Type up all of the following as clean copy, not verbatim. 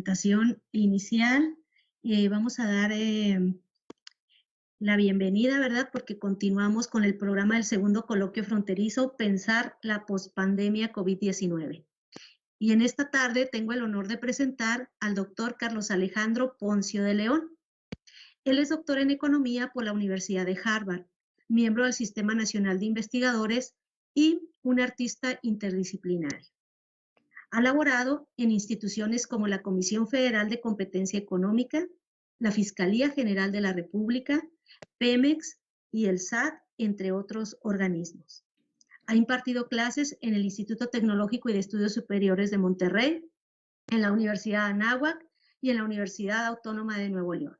presentación inicial. Vamos a dar la bienvenida, ¿verdad? Porque continuamos con el programa del segundo coloquio fronterizo, Pensar la pospandemia COVID-19. Y en esta tarde tengo el honor de presentar al doctor Carlos Alejandro Poncio de León. Él es doctor en Economía por la Universidad de Harvard, miembro del Sistema Nacional de Investigadores y un artista interdisciplinario. Ha laborado en instituciones como la Comisión Federal de Competencia Económica, la Fiscalía General de la República, Pemex y el SAT, entre otros organismos. Ha impartido clases en el Instituto Tecnológico y de Estudios Superiores de Monterrey, en la Universidad de Anáhuac y en la Universidad Autónoma de Nuevo León.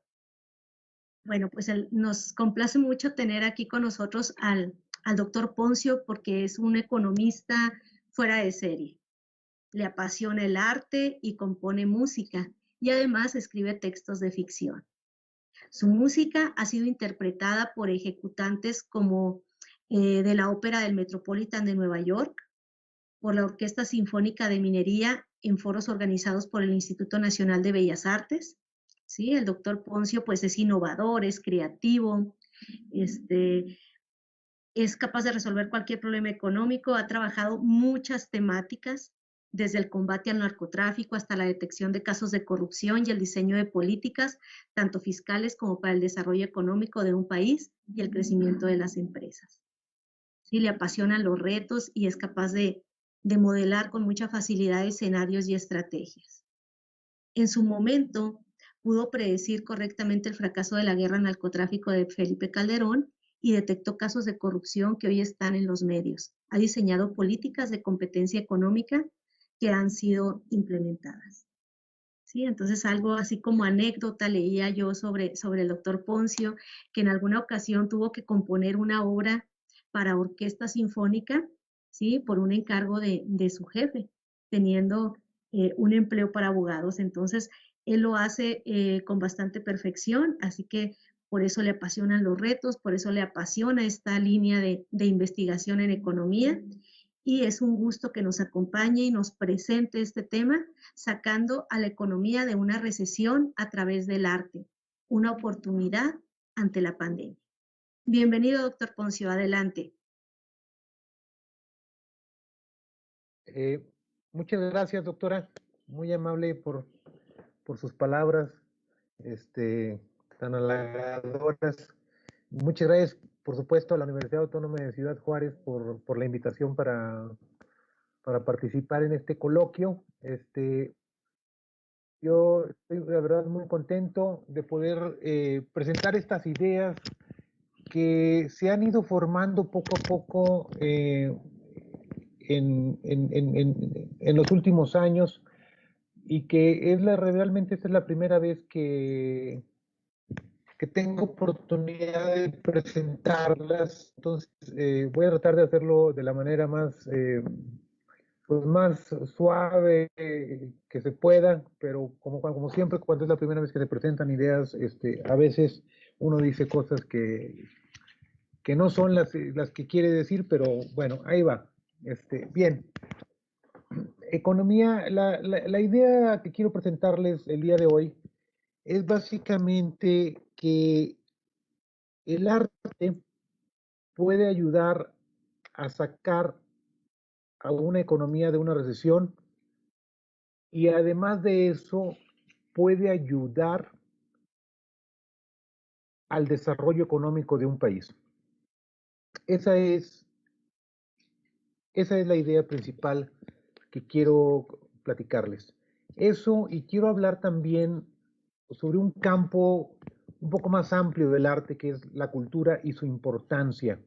Bueno, pues nos complace mucho tener aquí con nosotros al doctor Poncio porque es un economista fuera de serie. Le apasiona el arte y compone música y además escribe textos de ficción. Su música ha sido interpretada por ejecutantes como de la Ópera del Metropolitan de Nueva York, por la Orquesta Sinfónica de Minería en foros organizados por el Instituto Nacional de Bellas Artes. ¿Sí? El doctor Poncio pues es innovador, es creativo, es capaz de resolver cualquier problema económico, ha trabajado muchas temáticas, desde el combate al narcotráfico hasta la detección de casos de corrupción y el diseño de políticas, tanto fiscales como para el desarrollo económico de un país y el crecimiento de las empresas. Sí, le apasionan los retos y es capaz de modelar con mucha facilidad escenarios y estrategias. En su momento, pudo predecir correctamente el fracaso de la guerra al narcotráfico de Felipe Calderón y detectó casos de corrupción que hoy están en los medios. Ha diseñado políticas de competencia económica que han sido implementadas. ¿Sí? Entonces, algo así como anécdota leía yo sobre el doctor Poncio, que en alguna ocasión tuvo que componer una obra para orquesta sinfónica, ¿sí? Por un encargo de su jefe, teniendo un empleo para abogados. Entonces, él lo hace con bastante perfección, así que por eso le apasionan los retos, por eso le apasiona esta línea de investigación en economía. Y es un gusto que nos acompañe y nos presente este tema, sacando a la economía de una recesión a través del arte, una oportunidad ante la pandemia. Bienvenido, doctor Poncio, adelante. Muchas gracias, doctora, muy amable por sus palabras tan halagadoras. Muchas gracias, por supuesto, a la Universidad Autónoma de Ciudad Juárez por la invitación para participar en este coloquio. Yo estoy, la verdad, muy contento de poder presentar estas ideas que se han ido formando poco a poco en los últimos años y que realmente esta es la primera vez que tengo oportunidad de presentarlas. Entonces voy a tratar de hacerlo de la manera más más suave que se pueda, pero como siempre cuando es la primera vez que se presentan ideas, a veces uno dice cosas que no son las que quiere decir, pero bueno, ahí va. Bien, economía, la idea que quiero presentarles el día de hoy es básicamente que el arte puede ayudar a sacar a una economía de una recesión y además de eso puede ayudar al desarrollo económico de un país. Esa es la idea principal que quiero platicarles. Eso, y quiero hablar también sobre un campo un poco más amplio del arte, que es la cultura y su importancia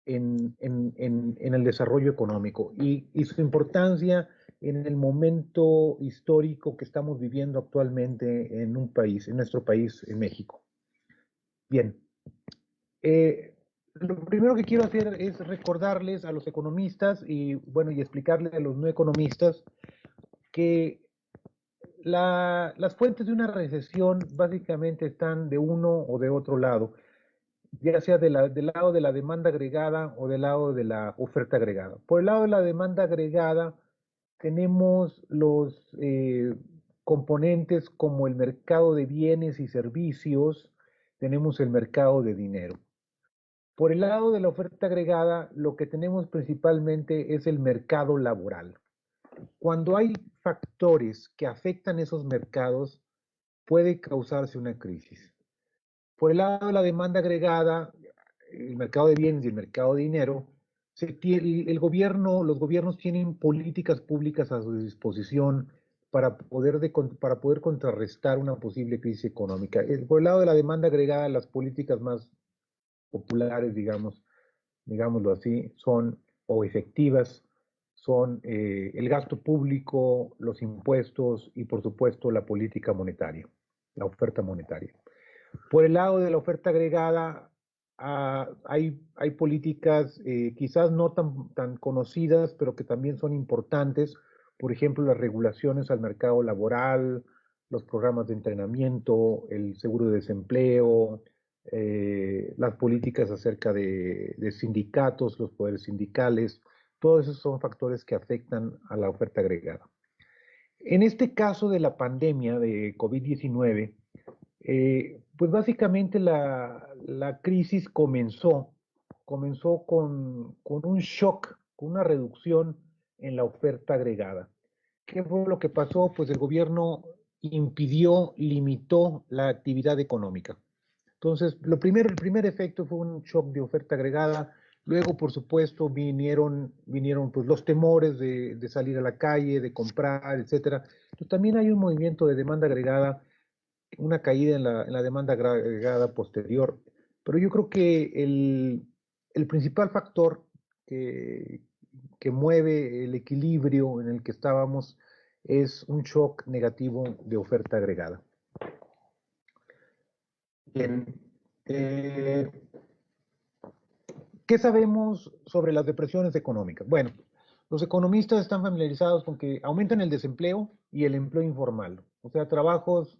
en el desarrollo económico y su importancia en el momento histórico que estamos viviendo actualmente en un país, en nuestro país, en México. Bien, lo primero que quiero hacer es recordarles a los economistas y explicarles a los no economistas que las fuentes de una recesión básicamente están de uno o de otro lado, ya sea del lado de la demanda agregada o del lado de la oferta agregada. Por el lado de la demanda agregada tenemos componentes como el mercado de bienes y servicios, tenemos el mercado de dinero. Por el lado de la oferta agregada, lo que tenemos principalmente es el mercado laboral. Cuando hay factores que afectan esos mercados, puede causarse una crisis. Por el lado de la demanda agregada, el mercado de bienes y el mercado de dinero, los gobiernos tienen políticas públicas a su disposición para poder contrarrestar una posible crisis económica. Por el lado de la demanda agregada, las políticas más populares, digámoslo así, son o efectivas, son el gasto público, los impuestos y por supuesto la política monetaria, la oferta monetaria. Por el lado de la oferta agregada, hay políticas quizás no tan conocidas, pero que también son importantes. Por ejemplo, las regulaciones al mercado laboral, los programas de entrenamiento, el seguro de desempleo, las políticas acerca de sindicatos, los poderes sindicales. Todos esos son factores que afectan a la oferta agregada. En este caso de la pandemia de COVID-19, pues básicamente la crisis comenzó con un shock, con una reducción en la oferta agregada. ¿Qué fue lo que pasó? Pues el gobierno impidió, limitó la actividad económica. Entonces, el primer efecto fue un shock de oferta agregada. Luego, por supuesto, vinieron pues, los temores de salir a la calle, de comprar, etcétera. Entonces, también hay un movimiento de demanda agregada, una caída en la demanda agregada posterior. Pero yo creo que el principal factor que mueve el equilibrio en el que estábamos es un shock negativo de oferta agregada. Bien. ¿Qué sabemos sobre las depresiones económicas? Bueno, los economistas están familiarizados con que aumentan el desempleo y el empleo informal, o sea, trabajos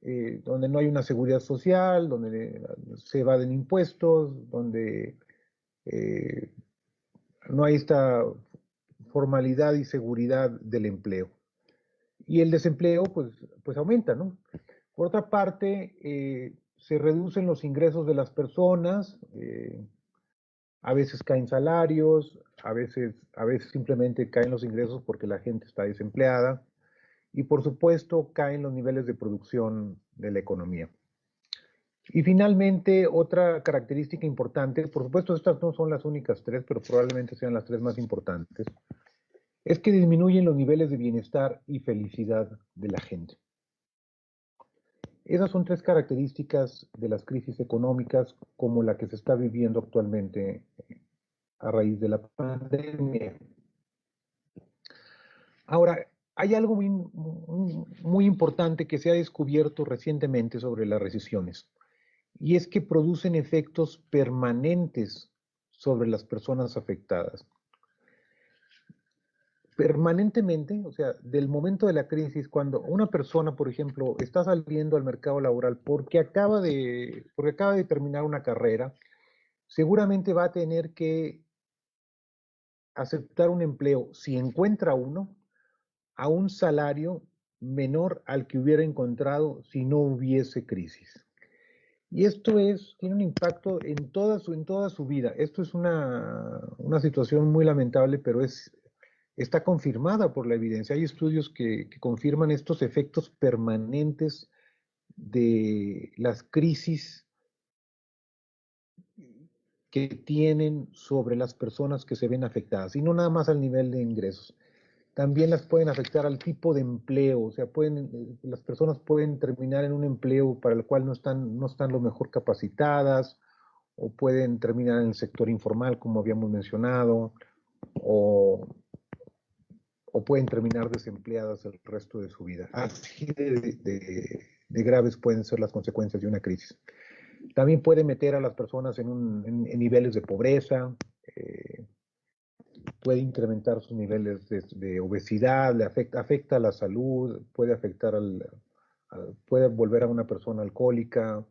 donde no hay una seguridad social, donde se evaden impuestos, donde no hay esta formalidad y seguridad del empleo. Y el desempleo, pues aumenta, ¿no? Por otra parte, se reducen los ingresos de las personas, a veces caen salarios, a veces simplemente caen los ingresos porque la gente está desempleada y por supuesto caen los niveles de producción de la economía. Y finalmente, otra característica importante, por supuesto estas no son las únicas tres, pero probablemente sean las tres más importantes, es que disminuyen los niveles de bienestar y felicidad de la gente. Esas son tres características de las crisis económicas como la que se está viviendo actualmente a raíz de la pandemia. Ahora, hay algo muy importante que se ha descubierto recientemente sobre las recesiones, y es que producen efectos permanentes sobre las personas afectadas. Permanentemente, o sea, del momento de la crisis, cuando una persona, por ejemplo, está saliendo al mercado laboral porque acaba de terminar una carrera, seguramente va a tener que aceptar un empleo, si encuentra uno, a un salario menor al que hubiera encontrado si no hubiese crisis. Y esto tiene un impacto en toda su vida. Esto es una situación muy lamentable, pero está confirmada por la evidencia. Hay estudios que confirman estos efectos permanentes de las crisis que tienen sobre las personas que se ven afectadas, y no nada más al nivel de ingresos. También las pueden afectar al tipo de empleo, o sea, las personas pueden terminar en un empleo para el cual no están lo mejor capacitadas, o pueden terminar en el sector informal, como habíamos mencionado, o pueden terminar desempleadas el resto de su vida. Así de graves pueden ser las consecuencias de una crisis. También puede meter a las personas en niveles de pobreza, puede incrementar sus niveles de obesidad, afecta a la salud, puede puede volver a una persona alcohólica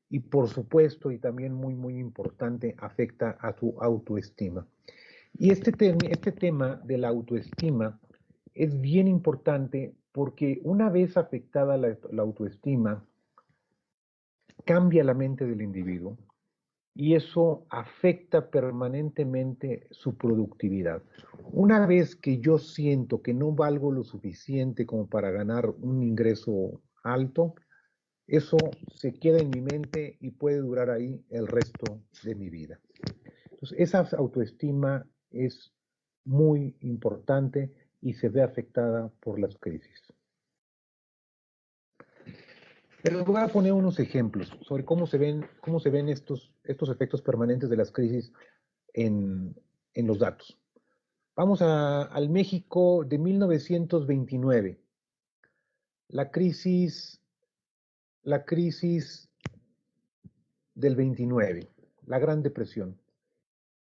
y por supuesto, y también muy importante, afecta a su autoestima. Y este tema de la autoestima es bien importante porque una vez afectada la autoestima, cambia la mente del individuo y eso afecta permanentemente su productividad. Una vez que yo siento que no valgo lo suficiente como para ganar un ingreso alto, eso se queda en mi mente y puede durar ahí el resto de mi vida. Entonces, esa autoestima es muy importante y se ve afectada por las crisis. Pero les voy a poner unos ejemplos sobre cómo se ven estos efectos permanentes de las crisis en los datos. Vamos al México de 1929. La crisis del 29, la Gran Depresión.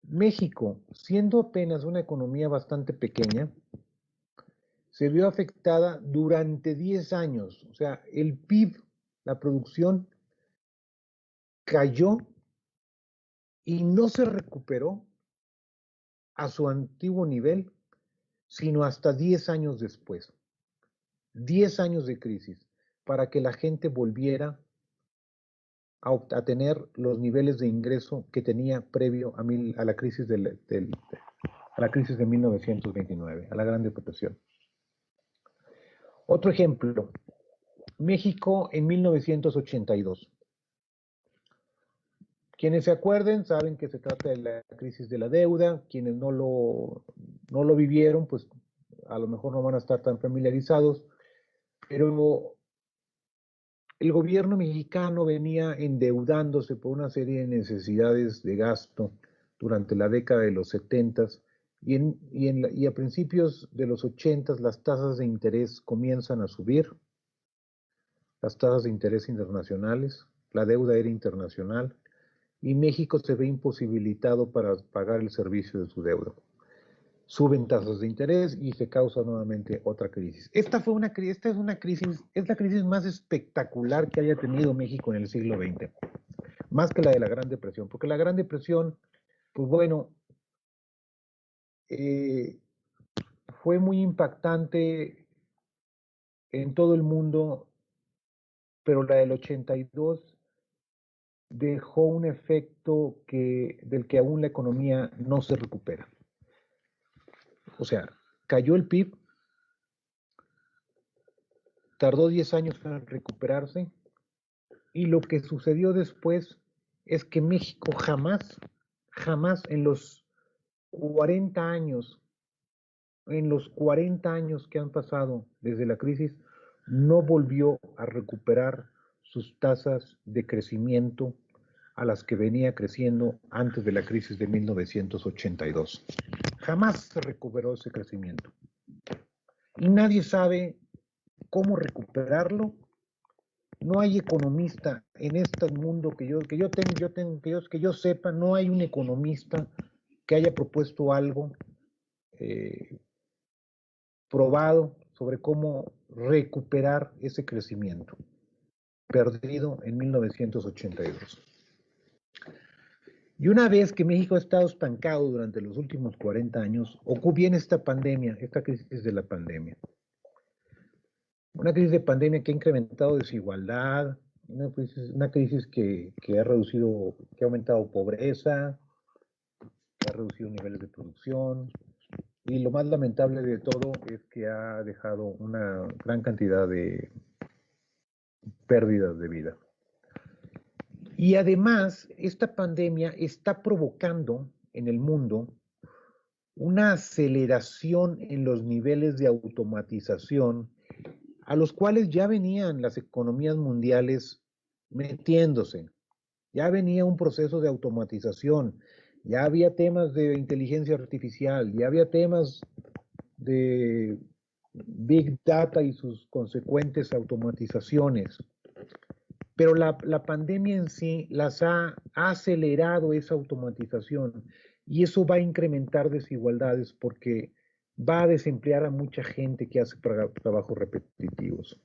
México, siendo apenas una economía bastante pequeña, se vio afectada durante 10 años. O sea, el PIB, la producción, cayó y no se recuperó a su antiguo nivel, sino hasta 10 años después. 10 años de crisis para que la gente volviera a tener los niveles de ingreso que tenía previo a la crisis de 1929, a la Gran Depresión. Otro ejemplo, México en 1982. Quienes se acuerden saben que se trata de la crisis de la deuda. Quienes no lo vivieron, pues a lo mejor no van a estar tan familiarizados, pero el gobierno mexicano venía endeudándose por una serie de necesidades de gasto durante la década de los 70s y a principios de los 80s las tasas de interés comienzan a subir, las tasas de interés internacionales, la deuda era internacional y México se ve imposibilitado para pagar el servicio de su deuda. Suben tasas de interés y se causa nuevamente otra crisis. Esta es la crisis más espectacular que haya tenido México en el siglo XX, más que la de la Gran Depresión, porque la Gran Depresión, pues bueno, fue muy impactante en todo el mundo, pero la del 82 dejó un efecto del que aún la economía no se recupera. O sea, cayó el PIB, tardó 10 años en recuperarse, y lo que sucedió después es que México jamás en los 40 años, que han pasado desde la crisis, no volvió a recuperar sus tasas de crecimiento a las que venía creciendo antes de la crisis de 1982. Jamás se recuperó ese crecimiento. Y nadie sabe cómo recuperarlo. No hay economista en este mundo que yo sepa, no hay un economista que haya propuesto algo probado sobre cómo recuperar ese crecimiento perdido en 1982. Y una vez que México ha estado estancado durante los últimos 40 años, viene esta pandemia, esta crisis de la pandemia. Una crisis de pandemia que ha incrementado desigualdad, una crisis que ha aumentado pobreza, que ha reducido niveles de producción, y lo más lamentable de todo es que ha dejado una gran cantidad de pérdidas de vida. Y además, esta pandemia está provocando en el mundo una aceleración en los niveles de automatización a los cuales ya venían las economías mundiales metiéndose. Ya venía un proceso de automatización, ya había temas de inteligencia artificial, ya había temas de Big Data y sus consecuentes automatizaciones. Pero la pandemia en sí las ha acelerado esa automatización y eso va a incrementar desigualdades porque va a desemplear a mucha gente que hace trabajos repetitivos.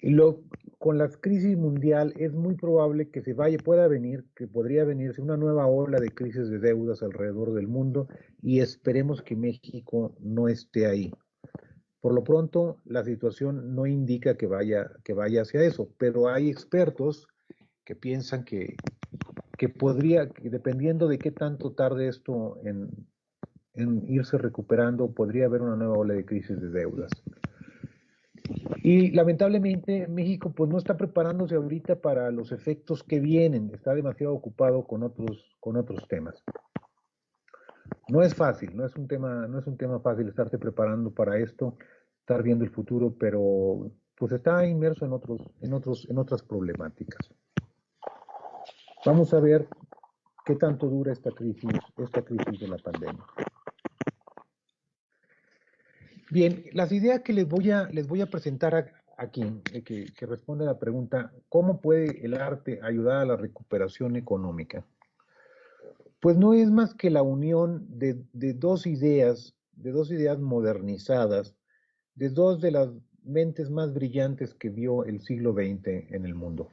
Y con la crisis mundial es muy probable que podría venirse una nueva ola de crisis de deudas alrededor del mundo y esperemos que México no esté ahí. Por lo pronto, la situación no indica que vaya hacia eso, pero hay expertos que piensan que podría, que dependiendo de qué tanto tarde esto en irse recuperando, podría haber una nueva ola de crisis de deudas. Y lamentablemente México pues no está preparándose ahorita para los efectos que vienen, está demasiado ocupado con otros temas. No es fácil, no es un tema fácil estarse preparando para esto, estar viendo el futuro, pero pues está inmerso en otras problemáticas. Vamos a ver qué tanto dura esta crisis de la pandemia. Bien, las ideas que les voy a presentar aquí, que responde a la pregunta, ¿cómo puede el arte ayudar a la recuperación económica? Pues no es más que la unión de dos ideas modernizadas, de dos de las mentes más brillantes que vio el siglo XX en el mundo.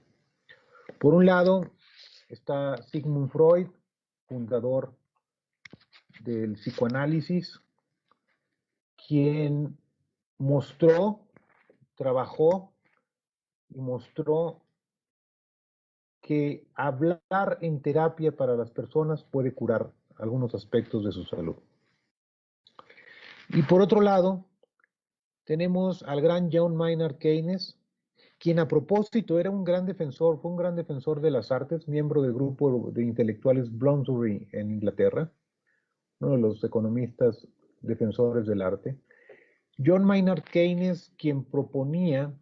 Por un lado está Sigmund Freud, fundador del psicoanálisis, quien trabajó y mostró que hablar en terapia para las personas puede curar algunos aspectos de su salud. Y por otro lado, tenemos al gran John Maynard Keynes, quien a propósito fue un gran defensor de las artes, miembro del grupo de intelectuales Bloomsbury en Inglaterra, uno de los economistas defensores del arte. John Maynard Keynes, quien proponía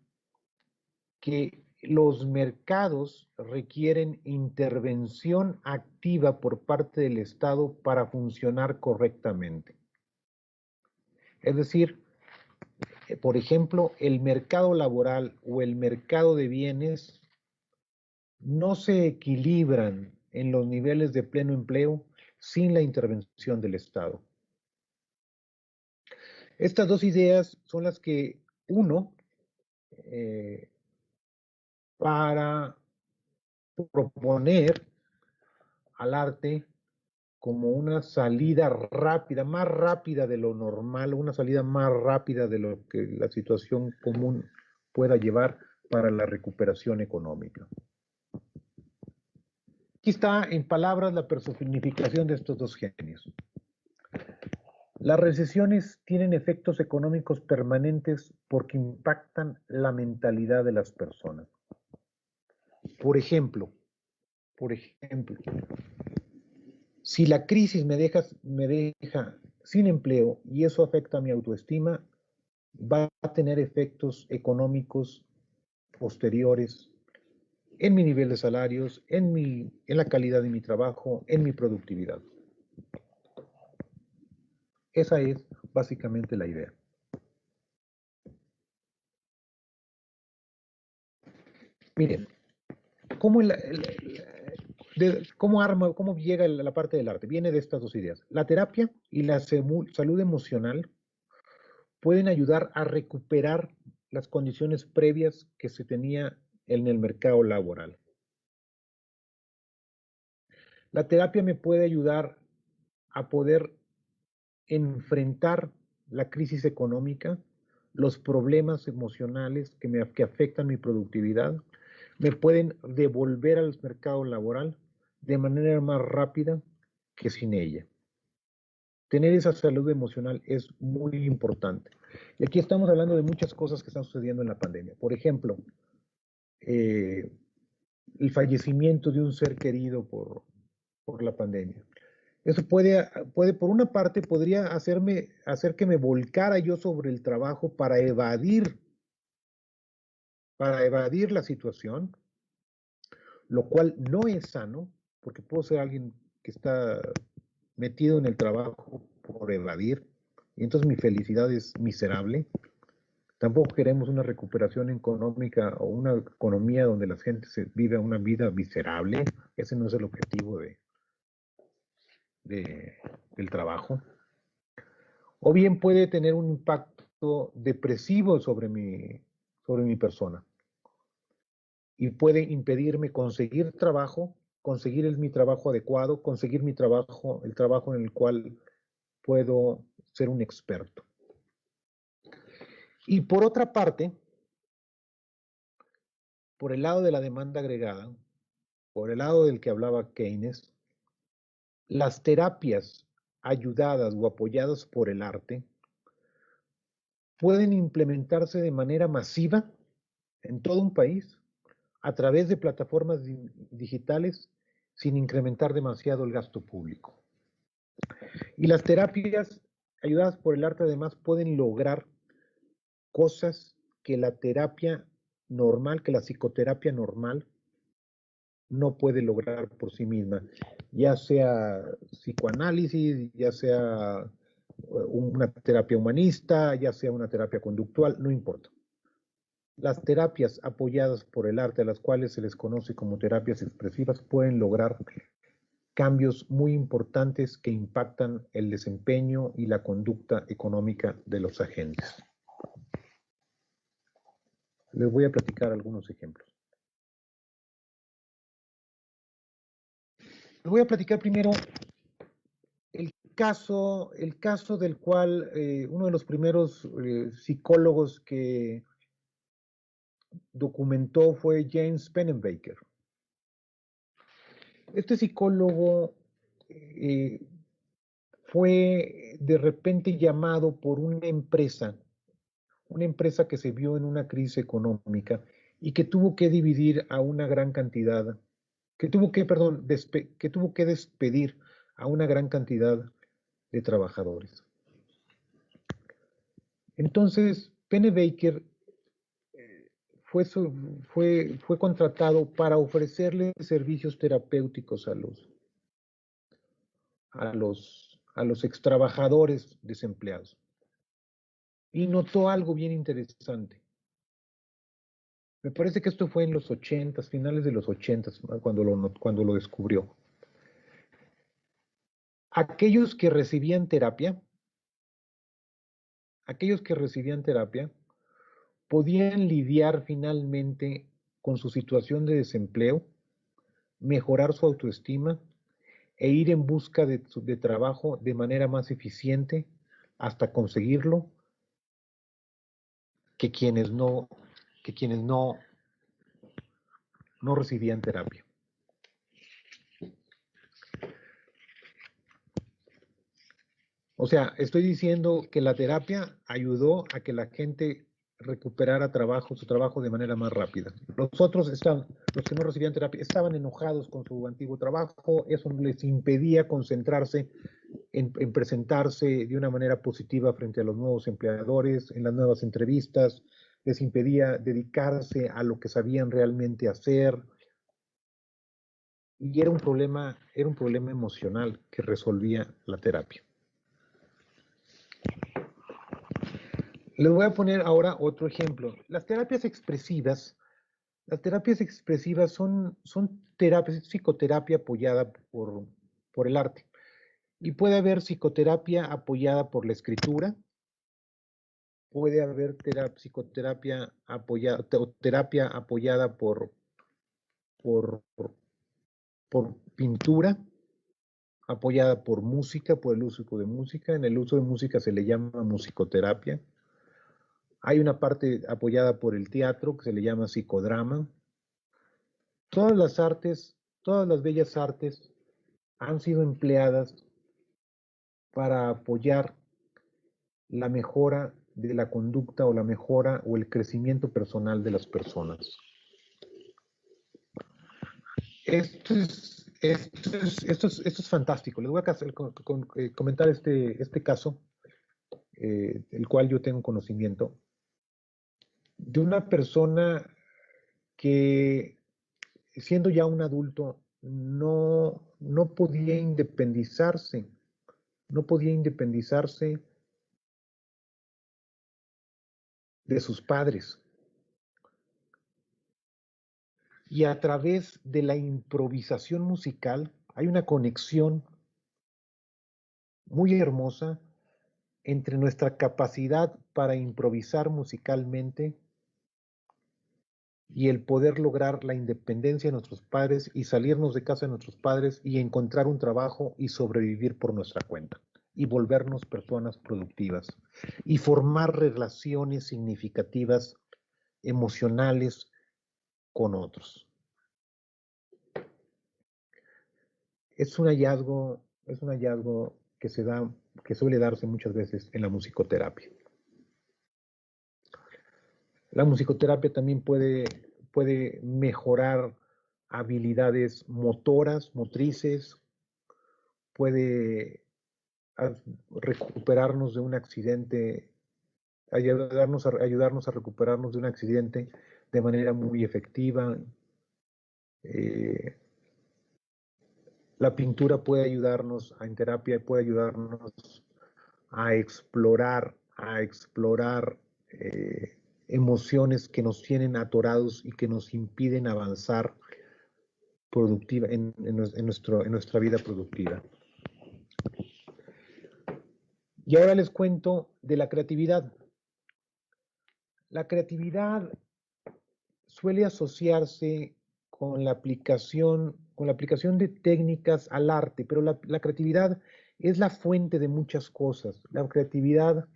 que los mercados requieren intervención activa por parte del Estado para funcionar correctamente. Es decir, por ejemplo, el mercado laboral o el mercado de bienes no se equilibran en los niveles de pleno empleo sin la intervención del Estado. Estas dos ideas son las que uno para proponer al arte como una salida rápida, más rápida de lo normal, una salida más rápida de lo que la situación común pueda llevar para la recuperación económica. Aquí está en palabras la personificación de estos dos genios. Las recesiones tienen efectos económicos permanentes porque impactan la mentalidad de las personas. Por ejemplo, si la crisis me deja sin empleo y eso afecta a mi autoestima, va a tener efectos económicos posteriores en mi nivel de salarios, en la calidad de mi trabajo, en mi productividad. Esa es básicamente la idea. Miren, ¿cómo llega la parte del arte? Viene de estas dos ideas. La terapia y la salud emocional pueden ayudar a recuperar las condiciones previas que se tenía en el mercado laboral. La terapia me puede ayudar a poder enfrentar la crisis económica, los problemas emocionales que afectan mi productividad, me pueden devolver al mercado laboral de manera más rápida que sin ella. Tener esa salud emocional es muy importante. Y aquí estamos hablando de muchas cosas que están sucediendo en la pandemia. Por ejemplo, el fallecimiento de un ser querido por la pandemia. Eso puede, por una parte, podría hacer que me volcara yo sobre el trabajo para evadir la situación, lo cual no es sano, porque puedo ser alguien que está metido en el trabajo por evadir, y entonces mi felicidad es miserable. Tampoco queremos una recuperación económica o una economía donde la gente vive una vida miserable. Ese no es el objetivo del trabajo. O bien puede tener un impacto depresivo sobre mi persona y puede impedirme conseguir trabajo, conseguir mi trabajo adecuado, conseguir el trabajo en el cual puedo ser un experto. Y por otra parte, por el lado de la demanda agregada, por el lado del que hablaba Keynes, las terapias ayudadas o apoyadas por el arte pueden implementarse de manera masiva en todo un país a través de plataformas digitales sin incrementar demasiado el gasto público. Y las terapias ayudadas por el arte además pueden lograr cosas que la terapia normal, que la psicoterapia normal no puede lograr por sí misma, ya sea psicoanálisis, ya sea una terapia humanista, ya sea una terapia conductual, no importa. Las terapias apoyadas por el arte, a las cuales se les conoce como terapias expresivas, pueden lograr cambios muy importantes que impactan el desempeño y la conducta económica de los agentes. Les voy a platicar algunos ejemplos. Les voy a platicar primero el caso del cual uno de los primeros psicólogos que documentó fue James Pennebaker. Este psicólogo fue de repente llamado por una empresa que se vio en una crisis económica y que tuvo que dividir a una gran cantidad, que tuvo que despedir a una gran cantidad de trabajadores. Entonces, Pennebaker fue contratado para ofrecerle servicios terapéuticos a los extrabajadores desempleados. Y notó algo bien interesante. Me parece que esto fue en los 80s, finales de los 80s, cuando lo descubrió. Aquellos que recibían terapia, podían lidiar finalmente con su situación de desempleo, mejorar su autoestima e ir en busca de trabajo de manera más eficiente hasta conseguirlo que quienes no recibían terapia. O sea, estoy diciendo que la terapia ayudó a que la gente recuperara su trabajo de manera más rápida. Los que no recibían terapia, estaban enojados con su antiguo trabajo, eso les impedía concentrarse en presentarse de una manera positiva frente a los nuevos empleadores, en las nuevas entrevistas, les impedía dedicarse a lo que sabían realmente hacer. Y era un problema emocional que resolvía la terapia. Les voy a poner ahora otro ejemplo. Las terapias expresivas son terapias, psicoterapia apoyada por el arte. Y puede haber psicoterapia apoyada por la escritura, puede haber psicoterapia apoyada, terapia apoyada por pintura, apoyada por música, por el uso de música. En el uso de música se le llama musicoterapia. Hay una parte apoyada por el teatro que se le llama psicodrama. Todas las bellas artes han sido empleadas para apoyar la mejora de la conducta o la mejora o el crecimiento personal de las personas. Esto es fantástico. Les voy a comentar este caso, el cual yo tengo conocimiento, de una persona que, siendo ya un adulto, no podía independizarse, de sus padres. Y a través de la improvisación musical hay una conexión muy hermosa entre nuestra capacidad para improvisar musicalmente y el poder lograr la independencia de nuestros padres y salirnos de casa de nuestros padres y encontrar un trabajo y sobrevivir por nuestra cuenta. y volvernos personas productivas y formar relaciones significativas emocionales con otros. Es un hallazgo que que suele darse muchas veces en la musicoterapia. La musicoterapia también puede mejorar habilidades motoras, motrices, puede recuperarnos de un accidente, ayudarnos a recuperarnos de un accidente de manera muy efectiva. La pintura puede ayudarnos, en terapia puede ayudarnos a explorar emociones que nos tienen atorados y que nos impiden avanzar productiva en nuestra vida productiva. Y ahora les cuento de la creatividad. La creatividad suele asociarse con la aplicación de técnicas al arte, pero la creatividad es la fuente de muchas cosas. La creatividad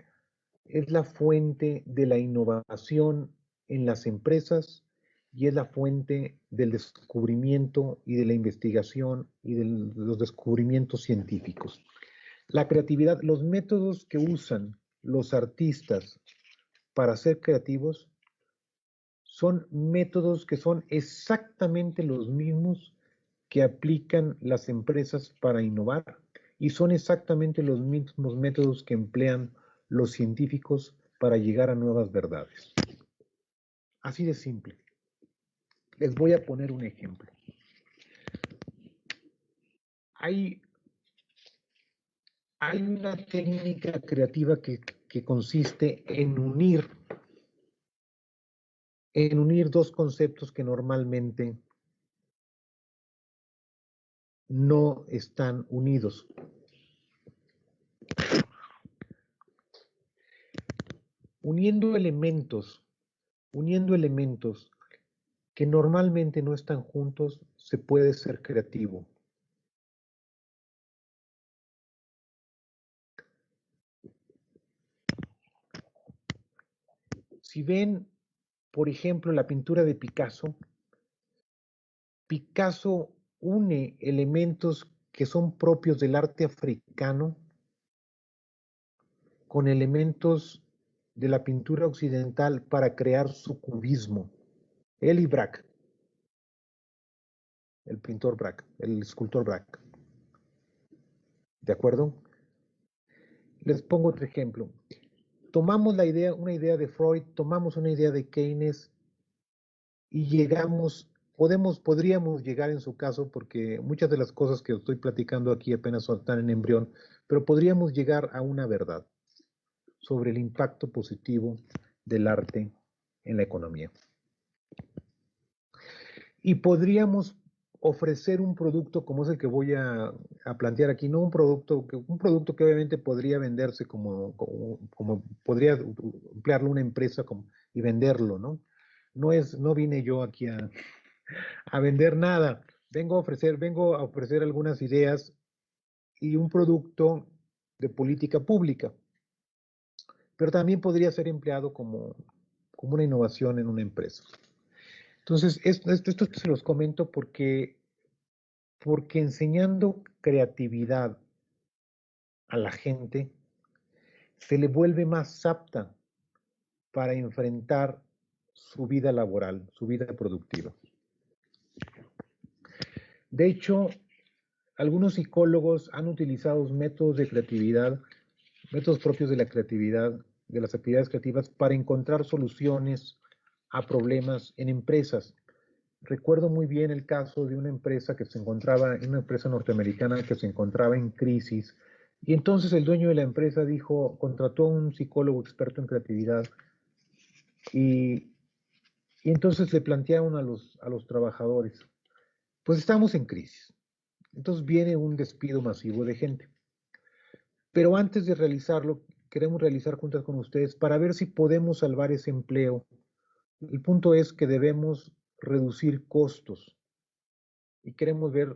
es la fuente de la innovación en las empresas y es la fuente del descubrimiento y de la investigación y de los descubrimientos científicos. La creatividad, los métodos que usan los artistas para ser creativos son métodos que son exactamente los mismos que aplican las empresas para innovar y son exactamente los mismos métodos que emplean los científicos para llegar a nuevas verdades. Así de simple. Les voy a poner un ejemplo. Hay una técnica creativa que consiste en unir dos conceptos que normalmente no están unidos. Uniendo elementos que normalmente no están juntos, se puede ser creativo. Si ven, por ejemplo, la pintura de Picasso, Picasso une elementos que son propios del arte africano con elementos de la pintura occidental para crear su cubismo. Él y Braque, el pintor Braque, el escultor Braque. ¿De acuerdo? Les pongo otro ejemplo. Tomamos una idea de Freud, tomamos una idea de Keynes y podríamos llegar en su caso, porque muchas de las cosas que estoy platicando aquí apenas están en embrión, pero podríamos llegar a una verdad sobre el impacto positivo del arte en la economía. Y podríamos ofrecer un producto como es el que voy a plantear aquí, no un producto que obviamente podría venderse como podría emplearlo una empresa y venderlo, ¿no? No vine yo aquí a vender nada, vengo a ofrecer algunas ideas y un producto de política pública, pero también podría ser empleado como una innovación en una empresa. Entonces, esto se los comento porque enseñando creatividad a la gente se le vuelve más apta para enfrentar su vida laboral, su vida productiva. De hecho, algunos psicólogos han utilizado métodos de creatividad, métodos propios de la creatividad, de las actividades creativas, para encontrar soluciones a problemas en empresas. Recuerdo muy bien el caso de una empresa una empresa norteamericana que se encontraba en crisis, y entonces el dueño de la empresa contrató a un psicólogo experto en creatividad, y entonces le plantearon a los trabajadores, pues estamos en crisis, entonces viene un despido masivo de gente, pero antes de realizarlo, queremos realizar juntas con ustedes para ver si podemos salvar ese empleo. El punto es que debemos reducir costos y queremos ver,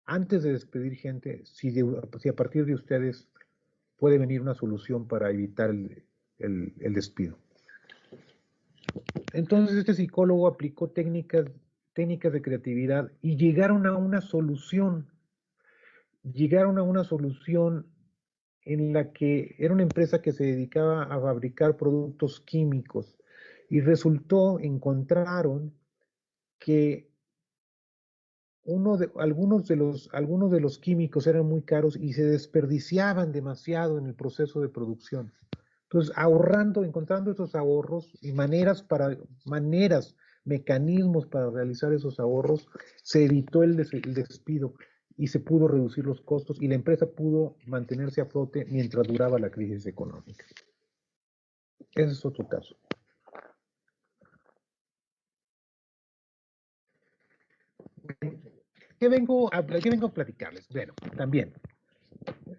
antes de despedir gente, si a partir de ustedes puede venir una solución para evitar el despido. Entonces este psicólogo aplicó técnicas de creatividad y llegaron a una solución. Llegaron a una solución en la que era una empresa que se dedicaba a fabricar productos químicos y encontraron que algunos de los químicos eran muy caros y se desperdiciaban demasiado en el proceso de producción. Entonces, encontrando esos ahorros y mecanismos para realizar esos ahorros, se evitó el despido y se pudo reducir los costos y la empresa pudo mantenerse a flote mientras duraba la crisis económica. Ese es otro caso. ¿Qué vengo a platicarles? Bueno, también,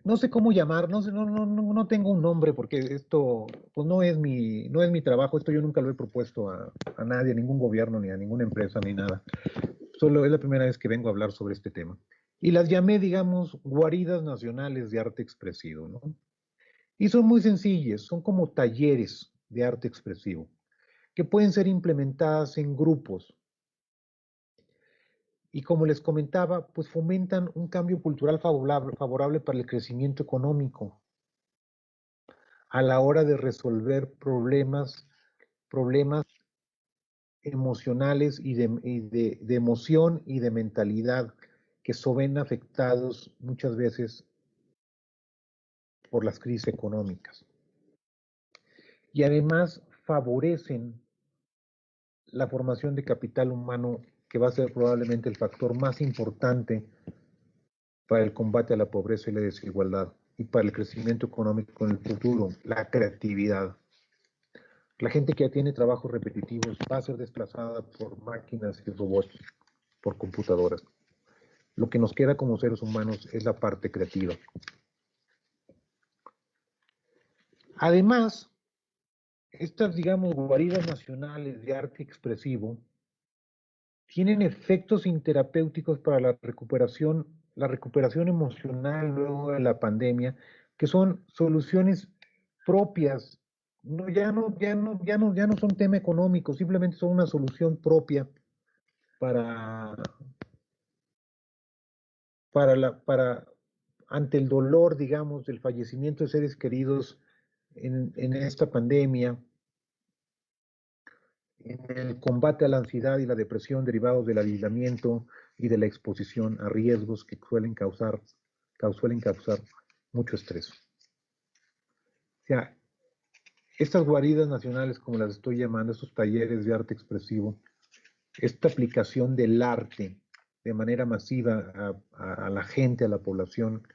no sé cómo llamar, no tengo un nombre porque esto pues no es mi trabajo, esto yo nunca lo he propuesto a nadie, a ningún gobierno, ni a ninguna empresa, ni nada. Solo es la primera vez que vengo a hablar sobre este tema. Y las llamé, digamos, guaridas nacionales de arte expresivo, ¿no? Y son muy sencillas, son como talleres de arte expresivo, que pueden ser implementadas en grupos. Y como les comentaba, pues fomentan un cambio cultural favorable para el crecimiento económico a la hora de resolver problemas emocionales y de emoción y de mentalidad que se ven afectados muchas veces por las crisis económicas. Y además favorecen la formación de capital humano, que va a ser probablemente el factor más importante para el combate a la pobreza y la desigualdad y para el crecimiento económico en el futuro, la creatividad. La gente que ya tiene trabajos repetitivos va a ser desplazada por máquinas y robots, por computadoras. Lo que nos queda como seres humanos es la parte creativa. Además, estas, digamos, guaridas nacionales de arte expresivo tienen efectos terapéuticos para la recuperación emocional luego de la pandemia, que son soluciones propias. Ya no son tema económico, simplemente son una solución propia para, para ante el dolor, digamos, del fallecimiento de seres queridos en esta pandemia, en el combate a la ansiedad y la depresión derivados del aislamiento y de la exposición a riesgos que suelen causar mucho estrés. O sea, estas guaridas nacionales, como las estoy llamando, estos talleres de arte expresivo, esta aplicación del arte de manera masiva a la gente, a la población,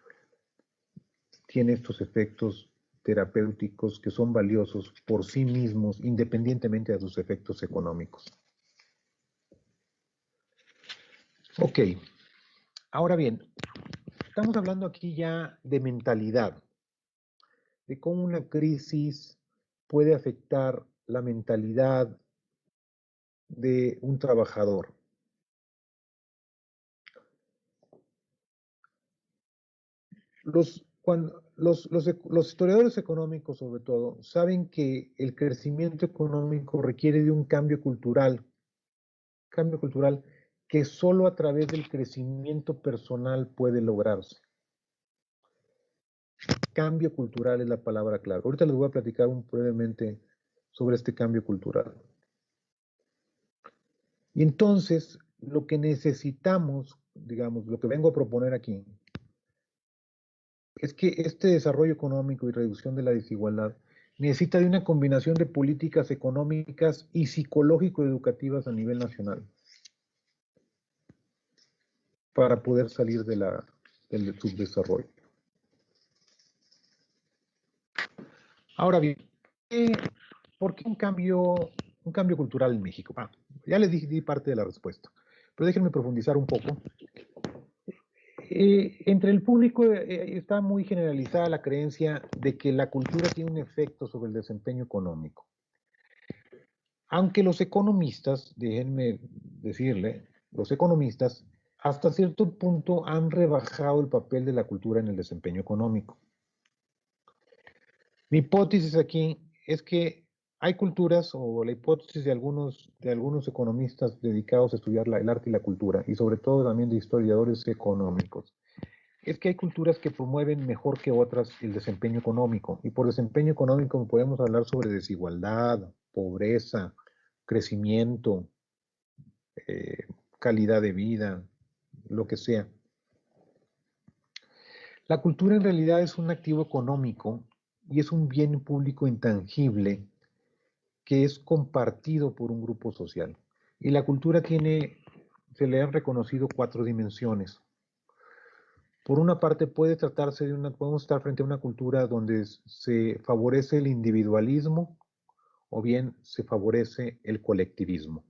tiene estos efectos terapéuticos que son valiosos por sí mismos, independientemente de sus efectos económicos. Ok, ahora bien, estamos hablando aquí ya de mentalidad, de cómo una crisis puede afectar la mentalidad de un trabajador. Los historiadores económicos, sobre todo, saben que el crecimiento económico requiere de un cambio cultural que solo a través del crecimiento personal puede lograrse. Cambio cultural es la palabra clave. Ahorita les voy a platicar brevemente sobre este cambio cultural. Y entonces, lo que necesitamos, digamos, lo que vengo a proponer aquí, es que este desarrollo económico y reducción de la desigualdad necesita de una combinación de políticas económicas y psicológico-educativas a nivel nacional para poder salir del subdesarrollo. Ahora bien, ¿por qué un cambio cultural en México? Ya les di parte de la respuesta, pero déjenme profundizar un poco. Entre el público está muy generalizada la creencia de que la cultura tiene un efecto sobre el desempeño económico. Aunque los economistas, déjenme decirle, los economistas hasta cierto punto han rebajado el papel de la cultura en el desempeño económico. Mi hipótesis aquí es que hay culturas, o la hipótesis de algunos economistas dedicados a estudiar el arte y la cultura, y sobre todo también de historiadores económicos, es que hay culturas que promueven mejor que otras el desempeño económico. Y por desempeño económico podemos hablar sobre desigualdad, pobreza, crecimiento, eh, calidad de vida, lo que sea. La cultura en realidad es un activo económico y es un bien público intangible que es compartido por un grupo social. Y la cultura se le han reconocido 4 dimensiones. Por una parte podemos estar frente a una cultura donde se favorece el individualismo o bien se favorece el colectivismo.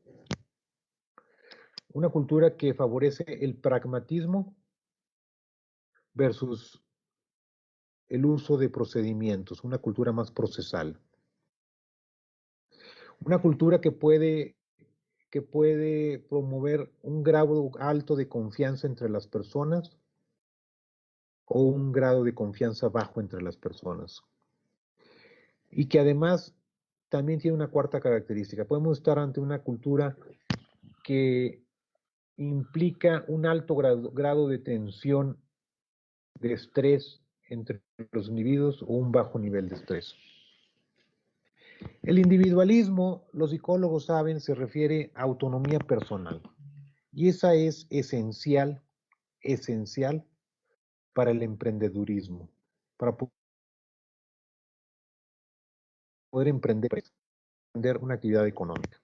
Una cultura que favorece el pragmatismo versus el uso de procedimientos, una cultura más procesal. Una cultura que puede promover un grado alto de confianza entre las personas o un grado de confianza bajo entre las personas. Y que además también tiene una cuarta característica. Podemos estar ante una cultura que implica un alto grado de tensión, de estrés entre los individuos o un bajo nivel de estrés. El individualismo, los psicólogos saben, se refiere a autonomía personal. Y esa es esencial para el emprendedurismo, para poder emprender una actividad económica.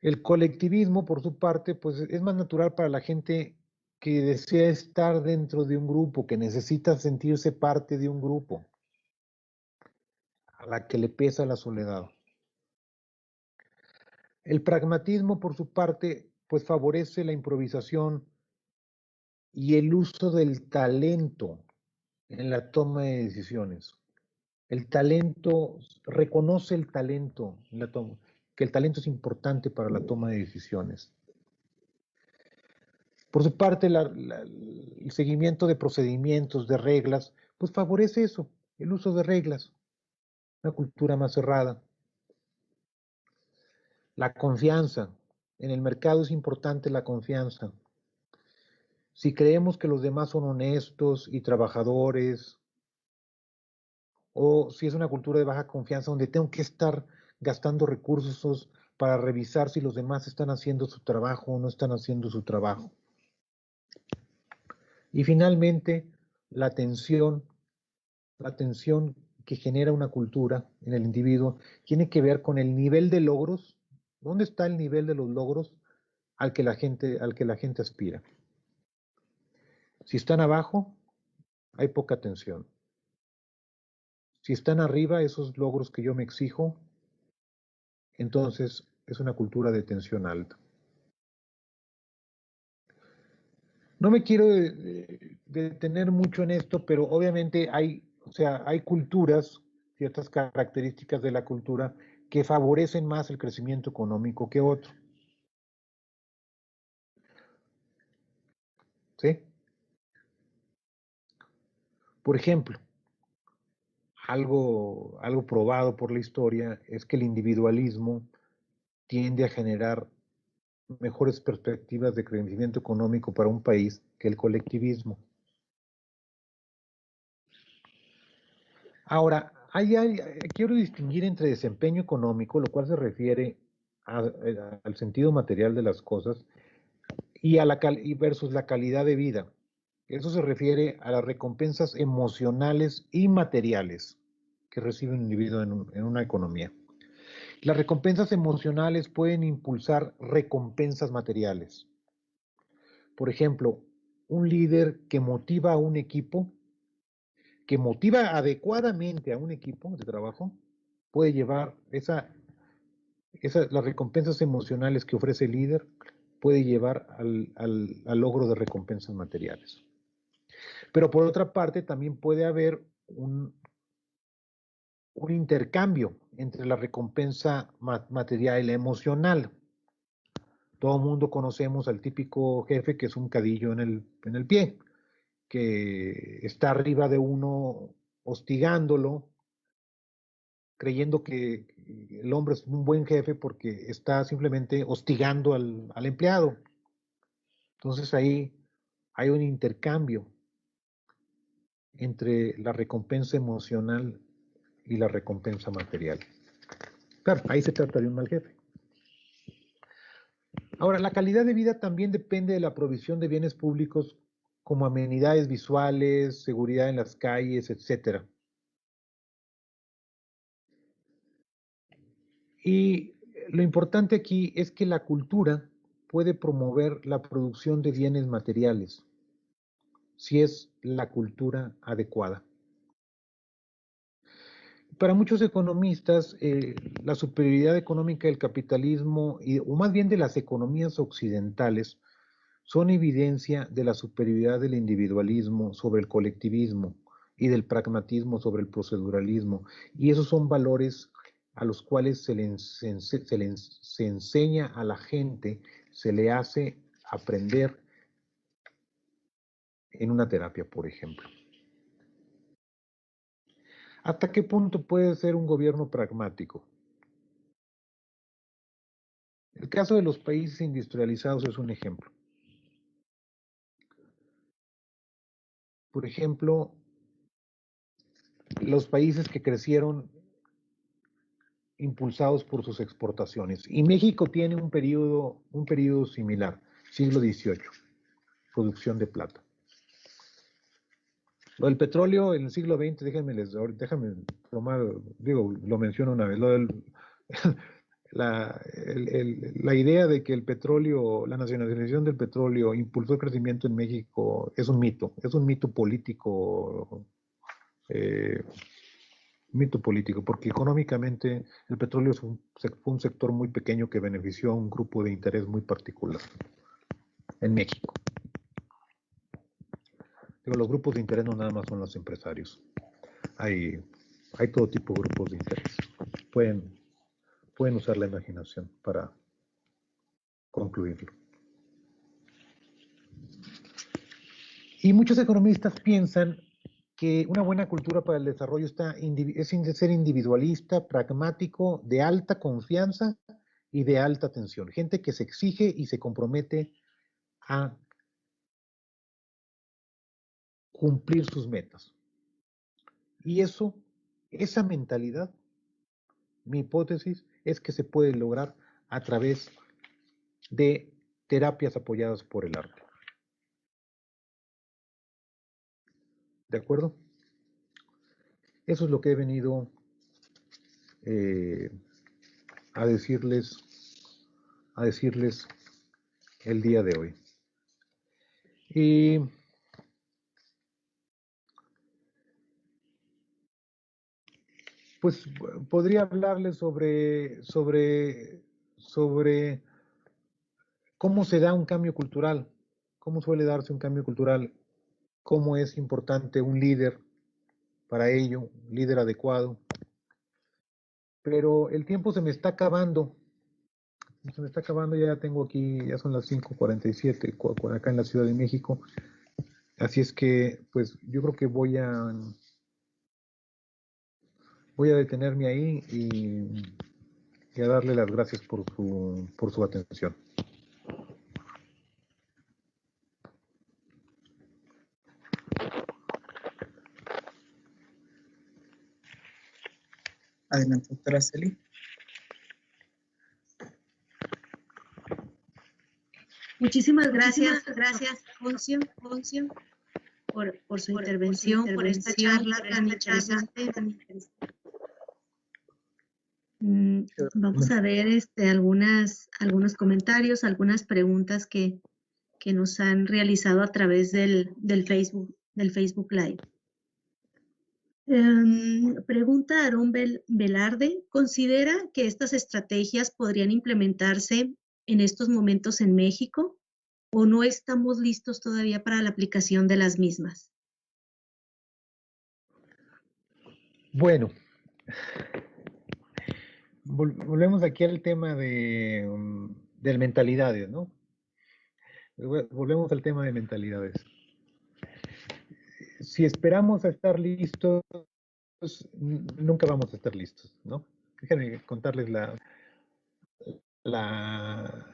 El colectivismo, por su parte, pues es más natural para la gente que desea estar dentro de un grupo, que necesita sentirse parte de un grupo, a la que le pesa la soledad. El pragmatismo, por su parte, pues favorece la improvisación y el uso del talento en la toma de decisiones. El talento, reconoce el talento, que el talento es importante para la toma de decisiones. Por su parte, el seguimiento de procedimientos, de reglas, pues favorece eso, el uso de reglas, una cultura más cerrada. La confianza, en el mercado es importante la confianza. Si creemos que los demás son honestos y trabajadores, o si es una cultura de baja confianza donde tengo que estar gastando recursos para revisar si los demás están haciendo su trabajo o no están haciendo su trabajo. Y finalmente, la tensión que genera una cultura en el individuo tiene que ver con el nivel de logros. ¿Dónde está el nivel de los logros al que la gente aspira? Si están abajo, hay poca tensión. Si están arriba, esos logros que yo me exijo, entonces es una cultura de tensión alta. No me quiero detener mucho en esto, pero obviamente hay culturas, ciertas características de la cultura que favorecen más el crecimiento económico que otro. ¿Sí? Por ejemplo, algo probado por la historia es que el individualismo tiende a generar mejores perspectivas de crecimiento económico para un país que el colectivismo. Ahora, quiero distinguir entre desempeño económico, lo cual se refiere al sentido material de las cosas, y versus la calidad de vida. Eso se refiere a las recompensas emocionales y materiales que recibe un individuo en una economía. Las recompensas emocionales pueden impulsar recompensas materiales. Por ejemplo, un líder que motiva a un equipo, que motiva adecuadamente a un equipo de trabajo, puede llevar las recompensas emocionales que ofrece el líder, puede llevar al logro de recompensas materiales. Pero por otra parte, también puede haber un intercambio entre la recompensa material y la emocional. Todo el mundo conocemos al típico jefe que es un cadillo en el pie, que está arriba de uno hostigándolo, creyendo que el hombre es un buen jefe porque está simplemente hostigando al empleado. Entonces ahí hay un intercambio entre la recompensa emocional y la recompensa material. Claro, ahí se trata de un mal jefe. Ahora, la calidad de vida también depende de la provisión de bienes públicos como amenidades visuales, seguridad en las calles, etc. Y lo importante aquí es que la cultura puede promover la producción de bienes materiales, si es la cultura adecuada. Para muchos economistas, la superioridad económica del capitalismo, o más bien de las economías occidentales, son evidencia de la superioridad del individualismo sobre el colectivismo y del pragmatismo sobre el proceduralismo. Y esos son valores a los cuales se enseña a la gente, se le hace aprender en una terapia, por ejemplo. ¿Hasta qué punto puede ser un gobierno pragmático? El caso de los países industrializados es un ejemplo. Por ejemplo, los países que crecieron impulsados por sus exportaciones. Y México tiene un periodo similar, siglo XVIII, producción de plata. Lo del petróleo en el siglo XX, déjame tomar, lo menciono una vez, la idea de que el petróleo, la nacionalización del petróleo impulsó el crecimiento en México es un mito político, porque económicamente el petróleo fue un sector muy pequeño que benefició a un grupo de interés muy particular en México. Los grupos de interés no nada más son los empresarios. Hay todo tipo de grupos de interés. Pueden usar la imaginación para concluirlo. Y muchos economistas piensan que una buena cultura para el desarrollo es ser individualista, pragmático, de alta confianza y de alta tensión. Gente que se exige y se compromete a cumplir sus metas. Y esa mentalidad, mi hipótesis, es que se puede lograr a través de terapias apoyadas por el arte. ¿De acuerdo? Eso es lo que he venido a decirles el día de hoy. Y pues podría hablarles sobre cómo se da un cambio cultural, cómo suele darse un cambio cultural, cómo es importante un líder para ello, un líder adecuado. Pero el tiempo se me está acabando. Ya tengo aquí, ya son las 5:47 acá en la Ciudad de México. Así es que, pues yo creo que voy a detenerme ahí y a darle las gracias por su atención. Adelante, doctora Celi. Muchísimas gracias, Poncio, por su intervención, por esta charla tan interesante. Vamos a ver algunos comentarios, algunas preguntas que nos han realizado a través del Facebook Live. Pregunta Aarón Velarde, ¿considera que estas estrategias podrían implementarse en estos momentos en México o no estamos listos todavía para la aplicación de las mismas? Bueno, volvemos aquí al tema de mentalidades, ¿no? Volvemos al tema de mentalidades. si esperamos a estar listos, nunca vamos a estar listos, ¿no? Déjenme contarles la, la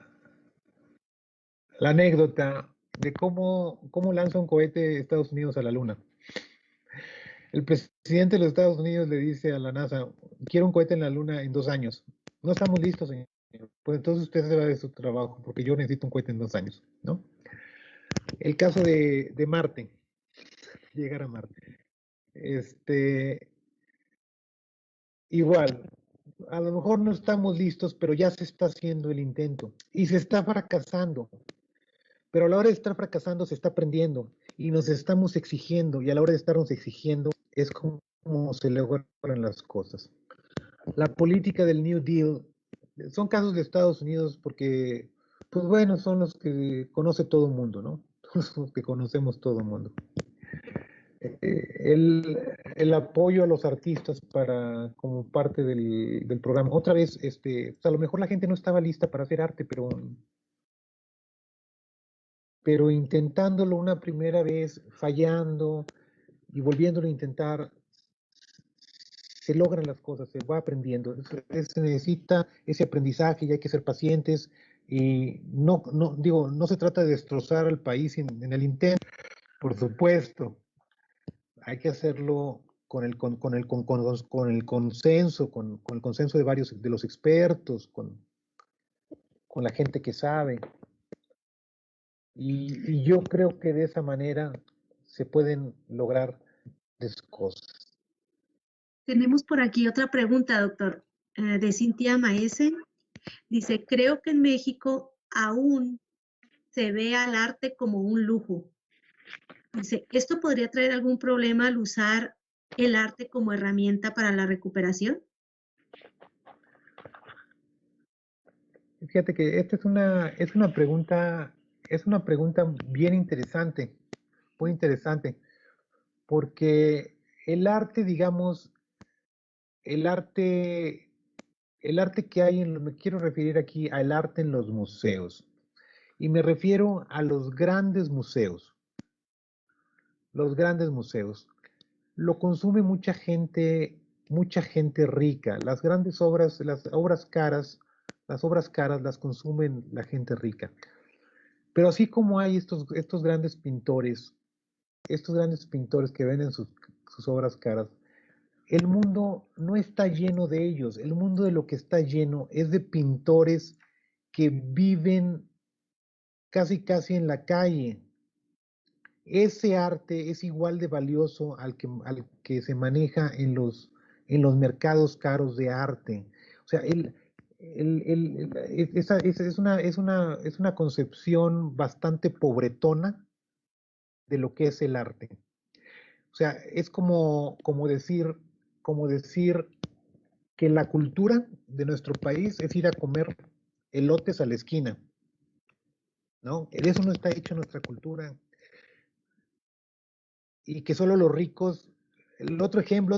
anécdota de cómo lanza un cohete Estados Unidos a la Luna. El presidente de los Estados Unidos le dice a la NASA, quiero un cohete en la Luna en 2 años. No estamos listos, señor. Pues entonces usted se va de su trabajo, porque yo necesito un cohete en 2 años, ¿no? El caso de Marte, llegar a Marte. Igual, a lo mejor no estamos listos, pero ya se está haciendo el intento y se está fracasando. Pero a la hora de estar fracasando se está aprendiendo y nos estamos exigiendo, y a la hora de estarnos exigiendo es como se logran las cosas. La política del New Deal son casos de Estados Unidos porque, pues bueno, son los que conoce todo el mundo, ¿no? Son los que conocemos todo el mundo. El apoyo a los artistas como parte del programa. Otra vez, pues a lo mejor la gente no estaba lista para hacer arte, pero intentándolo una primera vez, fallando y volviéndolo a intentar, se logran las cosas, se va aprendiendo. Se necesita ese aprendizaje y hay que ser pacientes. Y no se trata de destrozar al país en el intento, por supuesto. Hay que hacerlo con el consenso, con el consenso de varios de los expertos, con la gente que sabe. Y yo creo que de esa manera se pueden lograr cosas. Tenemos por aquí otra pregunta, doctor, de Cintia Maese. Dice, creo que en México aún se ve al arte como un lujo. Dice, ¿esto podría traer algún problema al usar el arte como herramienta para la recuperación? Fíjate que esta es una pregunta bien interesante, muy interesante, porque el arte, digamos, el arte, el arte que hay me quiero referir aquí al arte en los museos, y me refiero a los grandes museos. Los grandes museos. Lo consume mucha gente rica. Las grandes obras, las obras caras las consumen la gente rica. Pero así como hay estos grandes pintores que venden sus obras caras, el mundo no está lleno de ellos. El mundo de lo que está lleno es de pintores que viven casi casi en la calle. Ese arte es igual de valioso al que se maneja en los mercados caros de arte. O sea, esa es una concepción bastante pobretona de lo que es el arte. O sea, es como decir que la cultura de nuestro país es ir a comer elotes a la esquina, ¿no? Eso no está hecho en nuestra cultura. Y que solo los ricos, el otro ejemplo,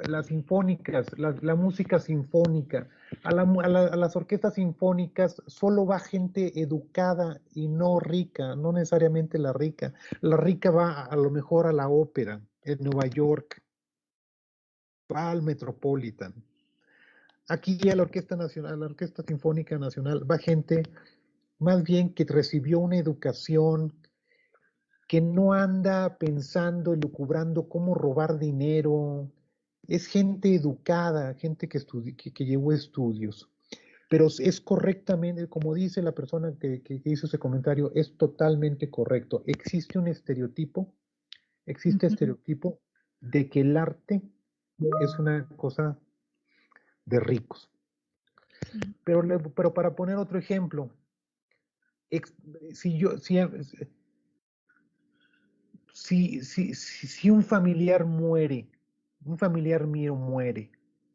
las sinfónicas, la música sinfónica, a las orquestas sinfónicas solo va gente educada y no rica, no necesariamente la rica. La rica va a lo mejor a la ópera en Nueva York, va al Metropolitan. Aquí a la Orquesta Nacional, a la Orquesta Sinfónica Nacional, va gente más bien que recibió una educación, que no anda pensando y lucubrando cómo robar dinero. Es gente educada, gente que llevó estudios. Pero es correctamente, como dice la persona que hizo ese comentario, es totalmente correcto. Existe estereotipo de que el arte es una cosa de ricos. Pero para poner otro ejemplo, si yo, si un familiar mío muere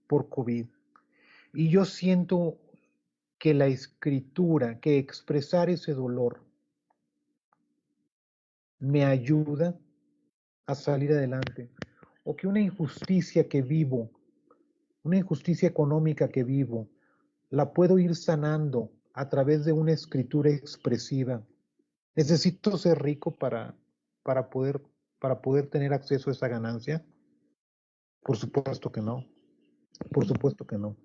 por COVID, y yo siento que la escritura, que expresar ese dolor me ayuda a salir adelante, o que una injusticia que vivo, una injusticia económica que vivo, la puedo ir sanando a través de una escritura expresiva. Necesito ser rico para poder para poder tener acceso a esa ganancia? Por supuesto que no, por supuesto que no.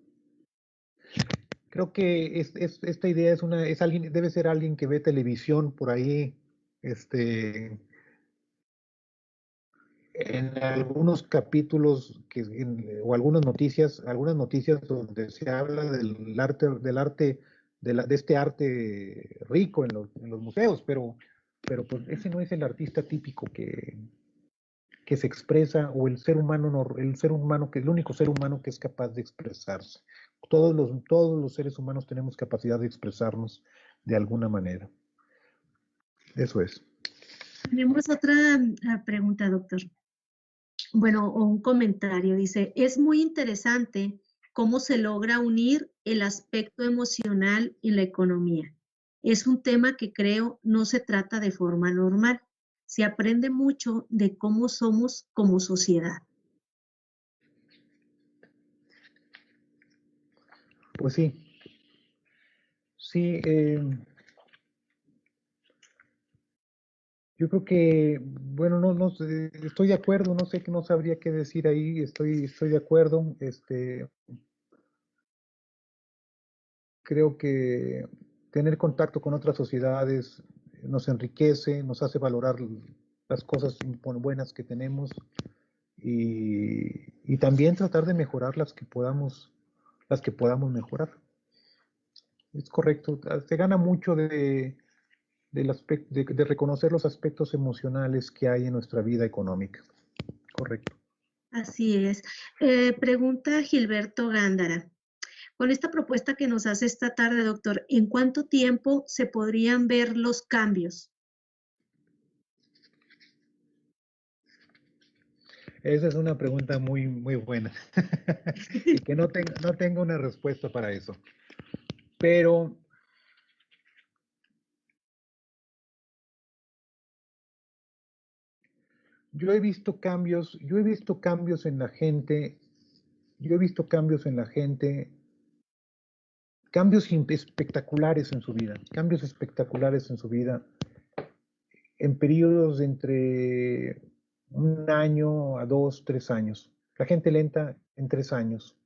Creo que esta idea es alguien, debe ser alguien que ve televisión por ahí, en algunos capítulos o algunas noticias donde se habla de este arte rico en los museos, pero pues ese no es el artista típico que se expresa, o el ser humano, que es el único ser humano que es capaz de expresarse. Todos los seres humanos tenemos capacidad de expresarnos de alguna manera. Eso es. Tenemos otra pregunta, doctor. Bueno, o un comentario. Dice, es muy interesante cómo se logra unir el aspecto emocional y la economía. Es un tema que creo no se trata de forma normal. Se aprende mucho de cómo somos como sociedad. Pues sí. Sí, yo creo que, bueno, no sé, estoy de acuerdo, no sabría qué decir ahí, estoy de acuerdo, creo que tener contacto con otras sociedades nos enriquece, nos hace valorar las cosas buenas que tenemos, y también tratar de mejorar las que podamos mejorar. Es correcto, se gana mucho de reconocer los aspectos emocionales que hay en nuestra vida económica. Correcto. Así es. Pregunta Gilberto Gándara. Con esta propuesta que nos hace esta tarde, doctor, ¿en cuánto tiempo se podrían ver los cambios? Esa es una pregunta muy, muy buena y que no tengo una respuesta para eso. Pero yo he visto cambios en la gente, cambios espectaculares en su vida, en periodos de entre un año a 2, 3 años. La gente lenta en 3 años.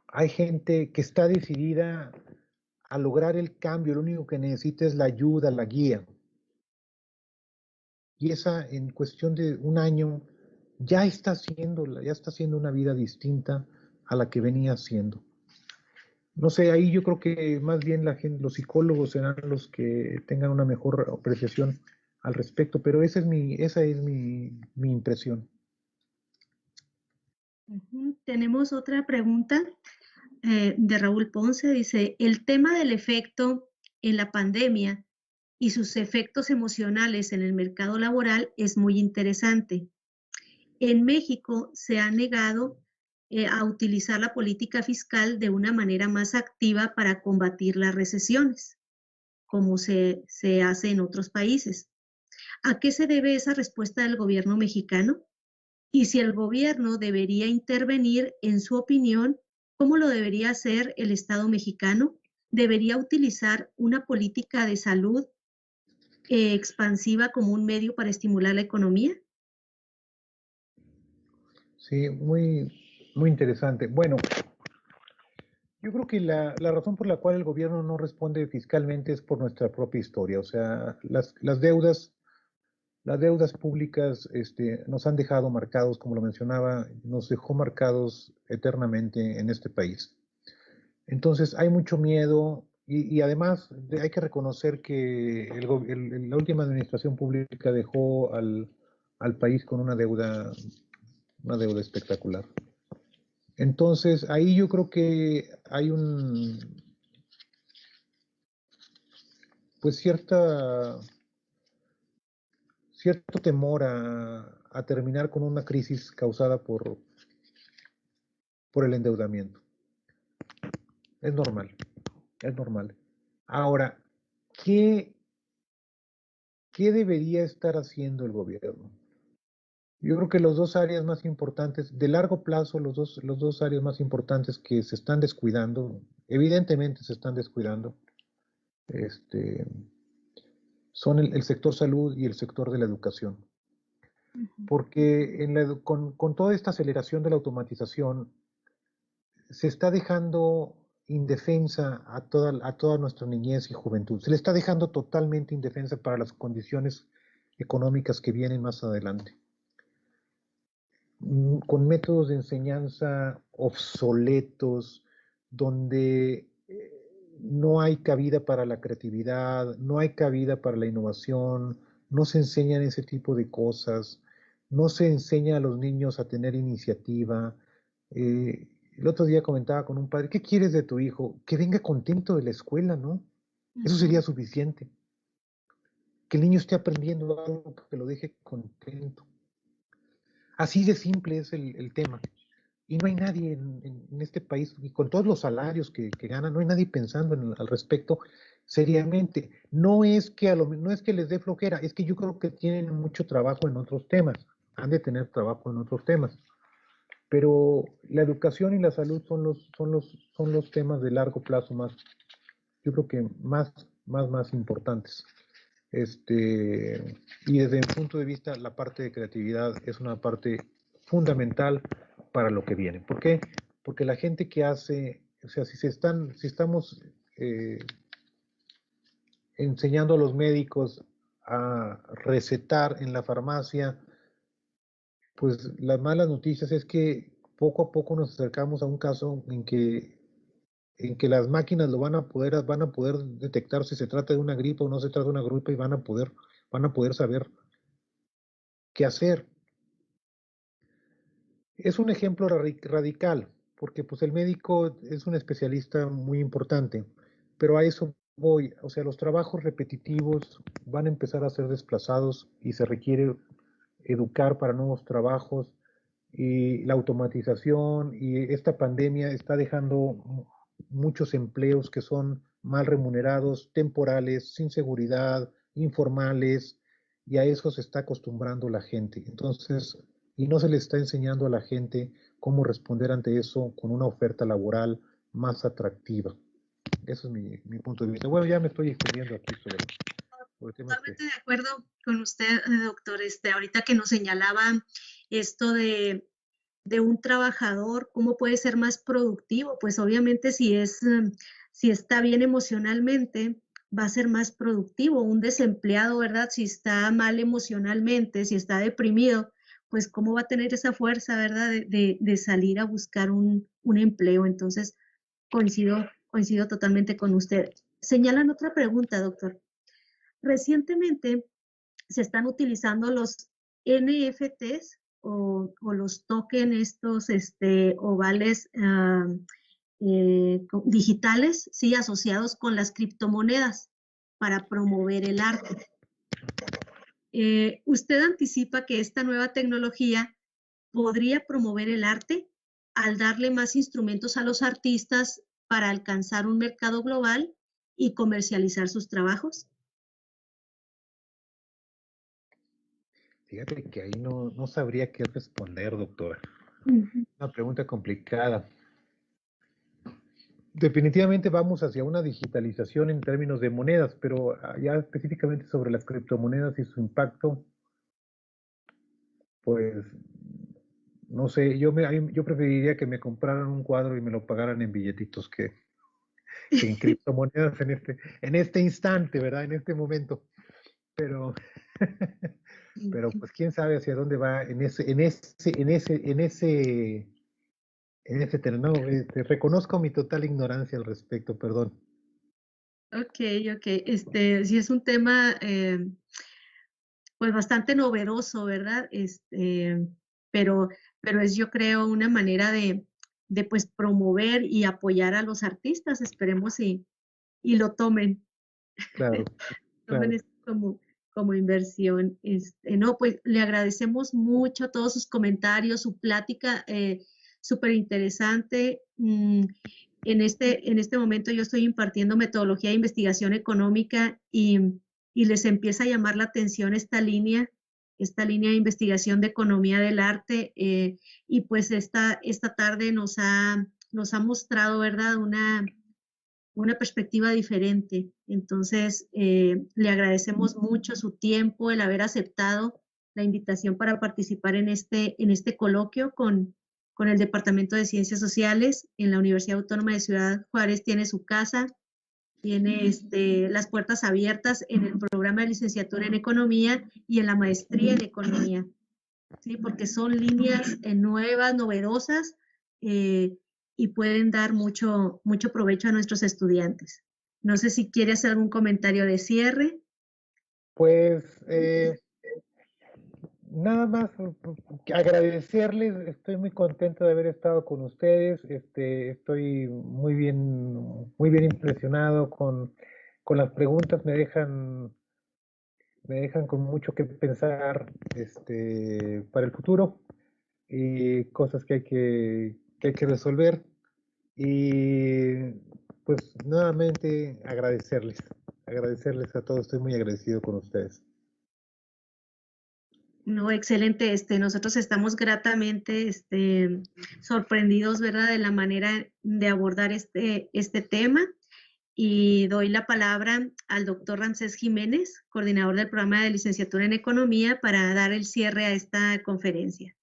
Hay gente que está decidida a lograr el cambio, lo único que necesita es la ayuda, la guía. Y esa, en cuestión de un año, ya está haciendo una vida distinta a la que venía haciendo. No sé, ahí yo creo que más bien los psicólogos serán los que tengan una mejor apreciación al respecto, pero esa es mi impresión. Tenemos otra pregunta de Raúl Ponce. Dice, el tema del efecto en la pandemia y sus efectos emocionales en el mercado laboral es muy interesante. En México se ha negado a utilizar la política fiscal de una manera más activa para combatir las recesiones, como se hace en otros países. ¿A qué se debe esa respuesta del gobierno mexicano? Y si el gobierno debería intervenir, en su opinión, ¿cómo lo debería hacer el Estado mexicano? ¿Debería utilizar una política de salud expansiva como un medio para estimular la economía? Sí, muy, muy interesante. Bueno, yo creo que la razón por la cual el gobierno no responde fiscalmente es por nuestra propia historia. O sea, las deudas públicas nos han dejado marcados, como lo mencionaba, nos dejó marcados eternamente en este país. Entonces hay mucho miedo, y además hay que reconocer que la última administración pública dejó al país con una deuda espectacular. Entonces ahí yo creo que hay pues cierto temor a terminar con una crisis causada por el endeudamiento. Es normal, es normal. Ahora, ¿qué debería estar haciendo el gobierno? Yo creo que los dos áreas más importantes, de largo plazo, los dos áreas más importantes que se están descuidando, evidentemente se están descuidando, son el sector salud y el sector de la educación. Ujú. porque con toda esta aceleración de la automatización se está dejando indefensa a toda nuestra niñez y juventud. Se le está dejando totalmente indefensa para las condiciones económicas que vienen más adelante. Con métodos de enseñanza obsoletos, donde no hay cabida para la creatividad, no hay cabida para la innovación, no se enseñan ese tipo de cosas, no se enseña a los niños a tener iniciativa. El otro día comentaba con un padre, ¿qué quieres de tu hijo? Que venga contento de la escuela, ¿no? Eso Ujú. sería suficiente. Que el niño esté aprendiendo algo que lo deje contento. Así de simple es el tema. Y no hay nadie en este país, y con todos los salarios que ganan, no hay nadie pensando al respecto seriamente. No es que les dé flojera, es que yo creo que tienen mucho trabajo en otros temas, han de tener trabajo en otros temas. Pero la educación y la salud son los temas de largo plazo más, yo creo que más importantes. Y desde mi punto de vista, la parte de creatividad es una parte fundamental para lo que viene. ¿Por qué? Porque la gente que hace, o sea, si estamos enseñando a los médicos a recetar en la farmacia, pues las malas noticias es que poco a poco nos acercamos a un caso en que las máquinas van a poder detectar si se trata de una gripe o no se trata de una gripe y van a poder saber qué hacer. Es un ejemplo radical, porque pues el médico es un especialista muy importante, pero a eso voy, o sea, los trabajos repetitivos van a empezar a ser desplazados y se requiere educar para nuevos trabajos y la automatización y esta pandemia está dejando muchos empleos que son mal remunerados, temporales, sin seguridad, informales, y a eso se está acostumbrando la gente. Entonces, y no se le está enseñando a la gente cómo responder ante eso con una oferta laboral más atractiva. Ese es mi punto de vista. Bueno, ya me estoy extendiendo aquí sobre temas que... Totalmente de acuerdo con usted, doctor. Ahorita que nos señalaba esto de un trabajador, cómo puede ser más productivo, pues obviamente si está bien emocionalmente, va a ser más productivo. Un desempleado, ¿verdad? Si está mal emocionalmente, si está deprimido, pues cómo va a tener esa fuerza, ¿verdad? De salir a buscar un empleo. Entonces, coincido totalmente con usted. Señalan otra pregunta, doctor. Recientemente se están utilizando los NFTs o los tokens estos ovales digitales, sí, asociados con las criptomonedas para promover el arte. ¿Usted anticipa que esta nueva tecnología podría promover el arte al darle más instrumentos a los artistas para alcanzar un mercado global y comercializar sus trabajos? Fíjate que ahí no sabría qué responder, doctora. Ujú. Una pregunta complicada. Definitivamente vamos hacia una digitalización en términos de monedas, pero ya específicamente sobre las criptomonedas y su impacto, pues no sé, yo preferiría que me compraran un cuadro y me lo pagaran en billetitos que en criptomonedas en este instante, ¿verdad? En este momento. Pero, pero pues quién sabe hacia dónde va en ese terreno. No, reconozco mi total ignorancia al respecto, perdón. Ok, ok. Sí es un tema, pues bastante novedoso, ¿verdad? Pero, pero es, yo creo, una manera de pues promover y apoyar a los artistas. Esperemos y lo tomen, Claro, tomen claro. esto como inversión. No, pues le agradecemos mucho todos sus comentarios, su plática, súper interesante. En este momento yo estoy impartiendo metodología de investigación económica y les empieza a llamar la atención esta línea de investigación de economía del arte, y pues esta tarde nos ha mostrado, ¿verdad?, una perspectiva diferente. Entonces, le agradecemos mucho su tiempo, el haber aceptado la invitación para participar en este coloquio con el Departamento de Ciencias Sociales en la Universidad Autónoma de Ciudad Juárez. Tiene su casa, tiene las puertas abiertas en el programa de licenciatura en Economía y en la maestría en Economía, ¿sí? Porque son líneas nuevas, novedosas, y pueden dar mucho provecho a nuestros estudiantes. No sé si quiere hacer algún comentario de cierre. Pues nada más agradecerles, estoy muy contento de haber estado con ustedes, estoy muy bien impresionado con las preguntas, me dejan con mucho que pensar para el futuro y cosas que hay que resolver. Y pues nuevamente agradecerles a todos, estoy muy agradecido con ustedes. No, excelente. Nosotros estamos gratamente sorprendidos, ¿verdad?, de la manera de abordar este tema. Y doy la palabra al doctor Ramsés Jiménez, coordinador del programa de licenciatura en Economía, para dar el cierre a esta conferencia.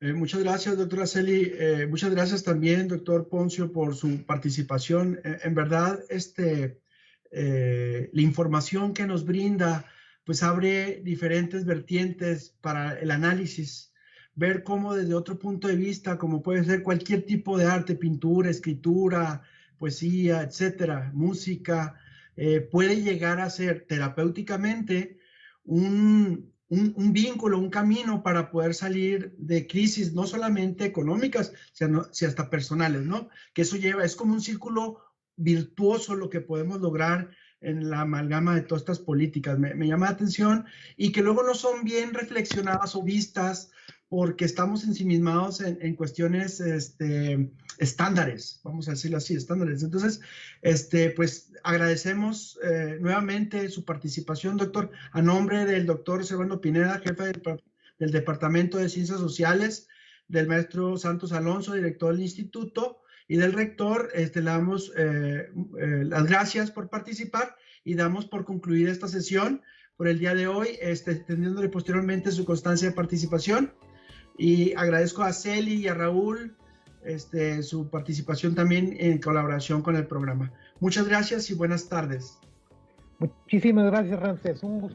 Muchas gracias, doctora Celi. Muchas gracias también, doctor Poncio, por su participación. En verdad, la información que nos brinda, pues abre diferentes vertientes para el análisis, ver cómo desde otro punto de vista, como puede ser cualquier tipo de arte, pintura, escritura, poesía, etcétera, música, puede llegar a ser terapéuticamente un vínculo, un camino para poder salir de crisis, no solamente económicas, sino hasta personales, ¿no? Que eso es como un círculo virtuoso lo que podemos lograr en la amalgama de todas estas políticas. Me llama la atención, y que luego no son bien reflexionadas o vistas porque estamos ensimismados en cuestiones estándares, vamos a decirlo así, estándares. Entonces, pues agradecemos nuevamente su participación, doctor, a nombre del doctor Servando Pineda, jefe del Departamento de Ciencias Sociales, del maestro Santos Alonso, director del instituto, y del rector. Le damos las gracias por participar y damos por concluida esta sesión por el día de hoy, extendiéndole posteriormente su constancia de participación. Y agradezco a Celi y a Raúl su participación también en colaboración con el programa. Muchas gracias y buenas tardes. Muchísimas gracias, Ramsés. Un gusto.